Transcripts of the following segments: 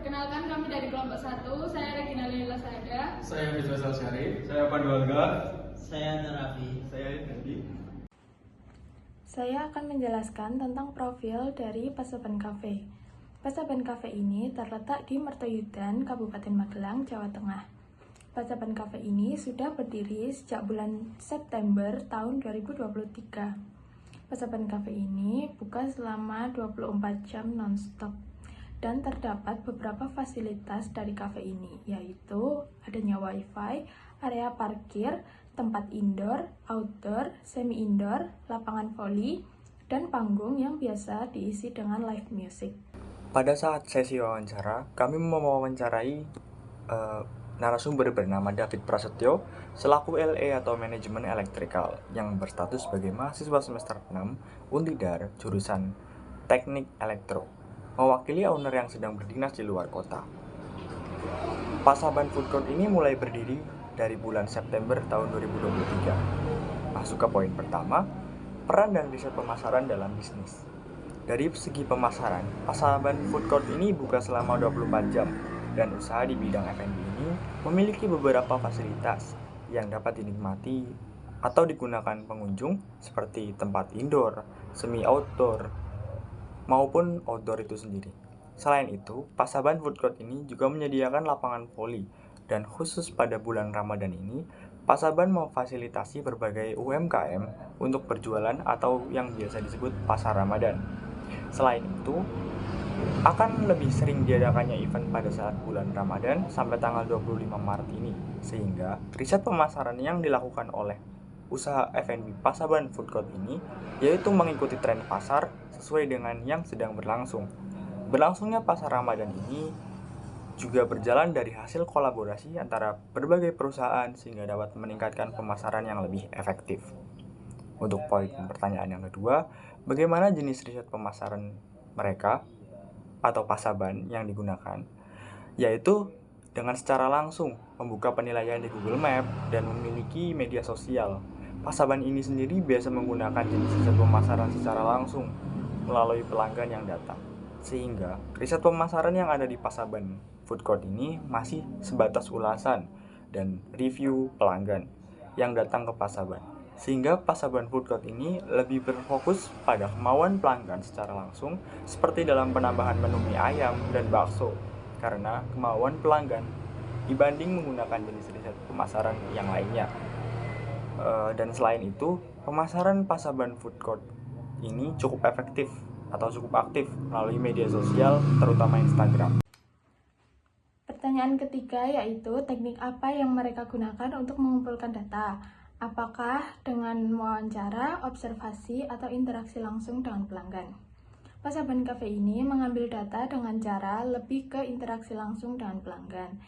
Perkenalkan, kami dari kelompok 1. Saya Regina Lila Sada. Saya Faisal Syarif. Saya Pandu Alga. Saya Narafi. Saya Dendi. Saya akan menjelaskan tentang profil dari Pasaban Cafe. Pasaban Cafe ini terletak di Mertoyudan, Kabupaten Magelang, Jawa Tengah. Pasaban Cafe ini sudah berdiri sejak bulan September tahun 2023. Pasaban Cafe ini buka selama 24 jam non-stop. Dan terdapat beberapa fasilitas dari kafe ini, yaitu adanya wifi, area parkir, tempat indoor, outdoor, semi-indoor, lapangan voli, dan panggung yang biasa diisi dengan live music. Pada saat sesi wawancara, kami mewawancarai narasumber bernama David Prasetyo selaku LE atau Manajemen Elektrikal yang berstatus sebagai mahasiswa semester 6 Untidar jurusan Teknik Elektro, mewakili owner yang sedang berdinas di luar kota. Pasaban Food Court ini mulai berdiri dari bulan September tahun 2023. Masuk ke poin pertama, peran dan riset pemasaran dalam bisnis. Dari segi pemasaran, Pasaban Food Court ini buka selama 24 jam dan usaha di bidang F&B ini memiliki beberapa fasilitas yang dapat dinikmati atau digunakan pengunjung seperti tempat indoor, semi outdoor, maupun outdoor itu sendiri. Selain itu, Pasaban Food Court ini juga menyediakan lapangan voli, dan khusus pada bulan Ramadan ini, Pasaban memfasilitasi berbagai UMKM untuk berjualan atau yang biasa disebut pasar Ramadan. Selain itu, akan lebih sering diadakannya event pada saat bulan Ramadan sampai tanggal 25 Maret ini, sehingga riset pemasaran yang dilakukan oleh usaha F&B Pasaban Food Court ini yaitu mengikuti tren pasar sesuai dengan yang sedang berlangsung. Berlangsungnya pasar Ramadan ini juga berjalan dari hasil kolaborasi antara berbagai perusahaan sehingga dapat meningkatkan pemasaran yang lebih efektif. Untuk poin pertanyaan yang kedua, bagaimana jenis riset pemasaran mereka atau Pasaban yang digunakan? Yaitu dengan secara langsung membuka penilaian di Google Map dan memiliki media sosial. Pasaban ini sendiri biasa menggunakan jenis riset pemasaran secara langsung melalui pelanggan yang datang. Sehingga riset pemasaran yang ada di Pasaban Food Court ini masih sebatas ulasan dan review pelanggan yang datang ke Pasaban. Sehingga Pasaban Food Court ini lebih berfokus pada kemauan pelanggan secara langsung seperti dalam penambahan menu mie ayam dan bakso karena kemauan pelanggan dibanding menggunakan jenis riset pemasaran yang lainnya. Dan selain itu, pemasaran Pasaban Food Court ini cukup efektif atau cukup aktif melalui media sosial, terutama Instagram. Pertanyaan ketiga yaitu teknik apa yang mereka gunakan untuk mengumpulkan data? Apakah dengan wawancara, observasi, atau interaksi langsung dengan pelanggan? Pasaban Cafe ini mengambil data dengan cara lebih ke interaksi langsung dengan pelanggan.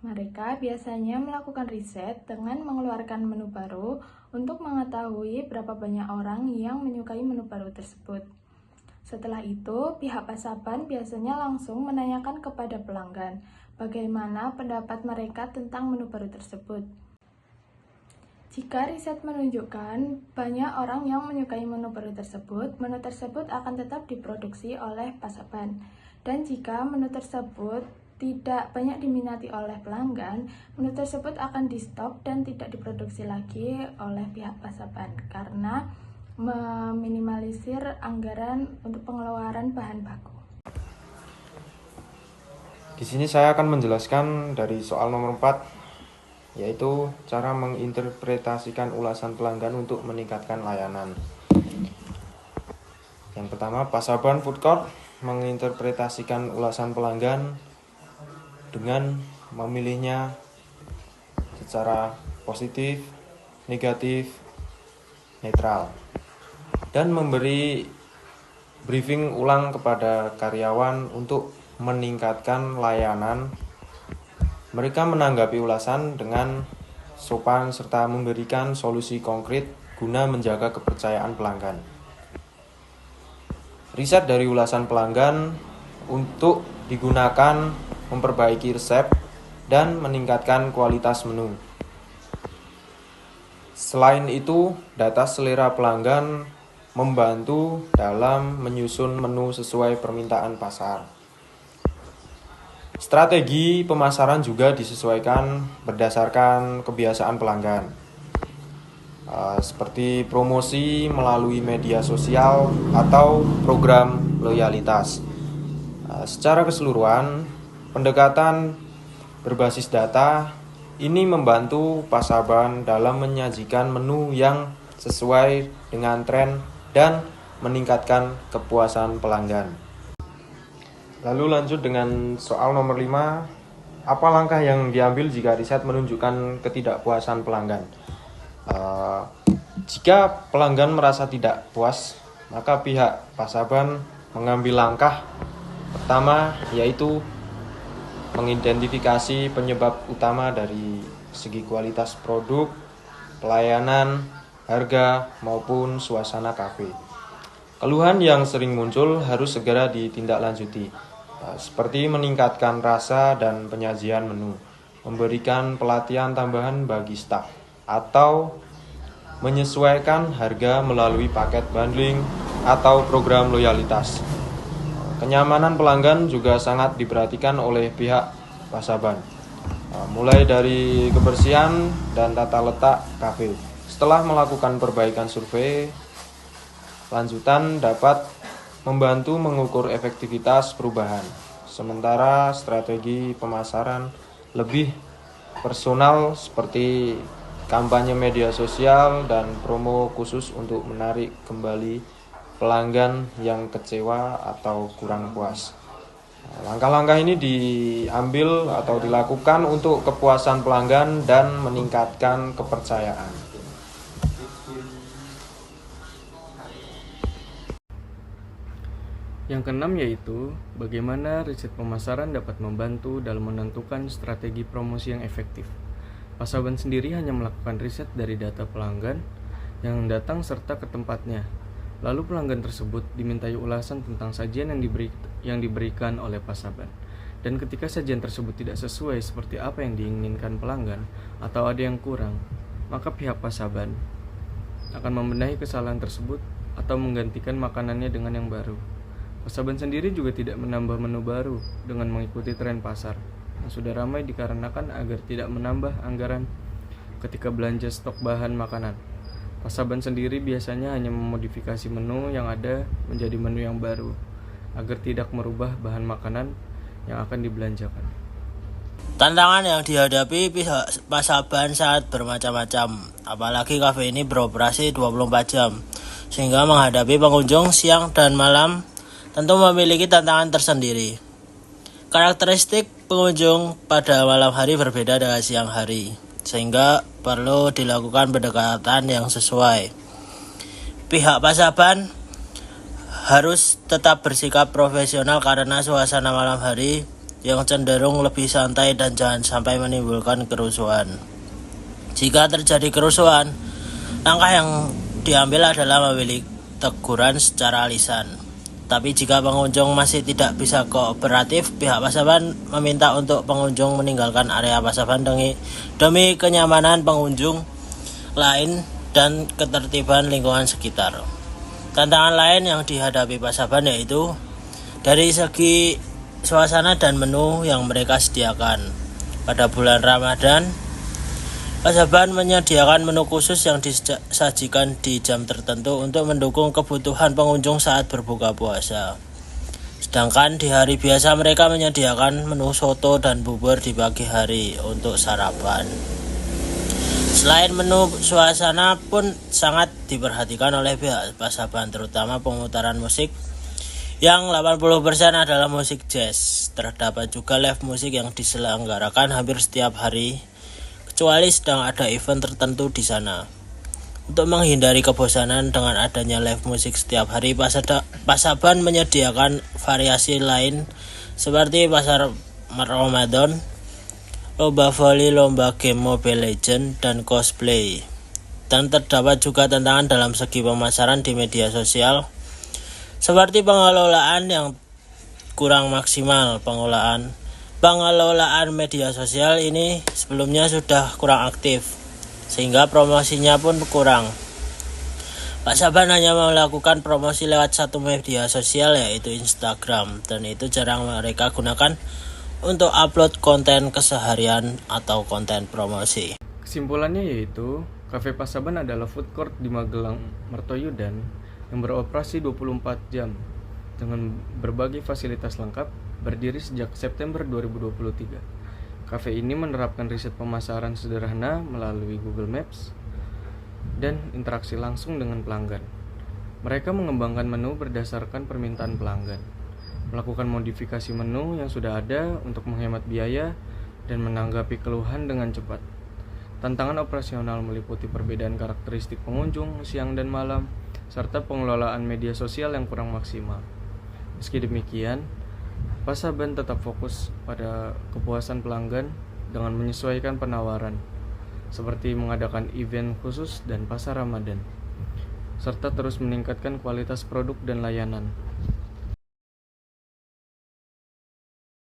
Mereka biasanya melakukan riset dengan mengeluarkan menu baru untuk mengetahui berapa banyak orang yang menyukai menu baru tersebut. Setelah itu, pihak Pasaban biasanya langsung menanyakan kepada pelanggan bagaimana pendapat mereka tentang menu baru tersebut. Jika riset menunjukkan banyak orang yang menyukai menu baru tersebut akan tetap diproduksi oleh Pasaban. Dan jika menu tersebut tidak banyak diminati oleh pelanggan, menu tersebut akan di-stop dan tidak diproduksi lagi oleh pihak Pasaban karena meminimalisir anggaran untuk pengeluaran bahan baku. Di sini saya akan menjelaskan dari soal nomor 4, yaitu cara menginterpretasikan ulasan pelanggan untuk meningkatkan layanan. Yang pertama, Pasaban Food Court menginterpretasikan ulasan pelanggan dengan memilihnya secara positif, negatif, netral, dan memberi briefing ulang kepada karyawan untuk meningkatkan layanan. Mereka menanggapi ulasan dengan sopan serta memberikan solusi konkret guna menjaga kepercayaan pelanggan. Riset dari ulasan pelanggan untuk digunakan memperbaiki resep dan meningkatkan kualitas menu. Selain itu, data selera pelanggan membantu dalam menyusun menu sesuai permintaan pasar. Strategi pemasaran juga disesuaikan berdasarkan kebiasaan pelanggan, seperti promosi melalui media sosial atau program loyalitas. Secara keseluruhan, pendekatan berbasis data ini membantu Pasaban dalam menyajikan menu yang sesuai dengan tren dan meningkatkan kepuasan pelanggan. Lalu lanjut dengan soal nomor 5. Apa langkah yang diambil jika riset menunjukkan ketidakpuasan pelanggan? Jika pelanggan merasa tidak puas, maka pihak Pasaban mengambil langkah pertama, yaitu mengidentifikasi penyebab utama dari segi kualitas produk, pelayanan, harga, maupun suasana kafe. Keluhan yang sering muncul harus segera ditindaklanjuti, seperti meningkatkan rasa dan penyajian menu, memberikan pelatihan tambahan bagi staf, atau menyesuaikan harga melalui paket bundling atau program loyalitas. Kenyamanan pelanggan juga sangat diperhatikan oleh pihak Pasaban, mulai dari kebersihan dan tata letak kafe. Setelah melakukan perbaikan survei lanjutan dapat membantu mengukur efektivitas perubahan. Sementara strategi pemasaran lebih personal seperti kampanye media sosial dan promo khusus untuk menarik kembali pelanggan yang kecewa atau kurang puas. Langkah-langkah ini diambil atau dilakukan untuk kepuasan pelanggan dan meningkatkan kepercayaan. Yang keenam yaitu bagaimana riset pemasaran dapat membantu dalam menentukan strategi promosi yang efektif. Pasaban sendiri hanya melakukan riset dari data pelanggan yang datang serta ke tempatnya. Lalu pelanggan tersebut dimintai ulasan tentang sajian yang diberikan oleh Pasaban. Dan ketika sajian tersebut tidak sesuai seperti apa yang diinginkan pelanggan atau ada yang kurang, maka pihak Pasaban akan membenahi kesalahan tersebut atau menggantikan makanannya dengan yang baru. Pasaban sendiri juga tidak menambah menu baru dengan mengikuti tren pasar yang sudah ramai dikarenakan agar tidak menambah anggaran ketika belanja stok bahan makanan. Pasaban sendiri biasanya hanya memodifikasi menu yang ada menjadi menu yang baru agar tidak merubah bahan makanan yang akan dibelanjakan. Tantangan yang dihadapi pihak Pasaban sangat bermacam-macam, apalagi kafe ini beroperasi 24 jam, sehingga menghadapi pengunjung siang dan malam tentu memiliki tantangan tersendiri. Karakteristik pengunjung pada malam hari berbeda dengan siang hari, sehingga perlu dilakukan pendekatan yang sesuai. Pihak Pasaban harus tetap bersikap profesional karena suasana malam hari yang cenderung lebih santai dan jangan sampai menimbulkan kerusuhan. Jika terjadi kerusuhan, langkah yang diambil adalah memilih teguran secara lisan. Tapi jika pengunjung masih tidak bisa kooperatif, pihak Pasaban meminta untuk pengunjung meninggalkan area Pasaban demi kenyamanan pengunjung lain dan ketertiban lingkungan sekitar. Tantangan lain yang dihadapi Pasaban yaitu dari segi suasana dan menu yang mereka sediakan. Pada bulan Ramadan, Pasaban menyediakan menu khusus yang disajikan di jam tertentu untuk mendukung kebutuhan pengunjung saat berbuka puasa. Sedangkan di hari biasa mereka menyediakan menu soto dan bubur di pagi hari untuk sarapan. Selain menu, suasana pun sangat diperhatikan oleh pihak Pasaban, terutama pemutaran musik yang 80% adalah musik jazz. Terdapat juga live musik yang diselenggarakan hampir setiap hari, kecuali sedang ada event tertentu di sana. Untuk menghindari kebosanan dengan adanya live musik setiap hari, Pasaban menyediakan variasi lain seperti pasar Ramadan, lomba voli, lomba game Mobile Legends, dan cosplay. Dan terdapat juga tantangan dalam segi pemasaran di media sosial, seperti pengelolaan yang kurang maksimal. Pengelolaan media sosial ini sebelumnya sudah kurang aktif, sehingga promosinya pun kurang. Pasaban hanya melakukan promosi lewat satu media sosial, yaitu Instagram, dan itu jarang mereka gunakan untuk upload konten keseharian atau konten promosi. Kesimpulannya yaitu, Cafe Pasaban adalah food court di Magelang Mertoyudan yang beroperasi 24 jam dengan berbagai fasilitas lengkap, berdiri sejak September 2023. Cafe ini menerapkan riset pemasaran sederhana melalui Google Maps dan interaksi langsung dengan pelanggan. Mereka mengembangkan menu berdasarkan permintaan pelanggan, melakukan modifikasi menu yang sudah ada untuk menghemat biaya dan menanggapi keluhan dengan cepat. Tantangan operasional meliputi perbedaan karakteristik pengunjung siang dan malam, serta pengelolaan media sosial yang kurang maksimal. Meski demikian, Pasaban tetap fokus pada kepuasan pelanggan dengan menyesuaikan penawaran, seperti mengadakan event khusus dan pasar Ramadan, serta terus meningkatkan kualitas produk dan layanan.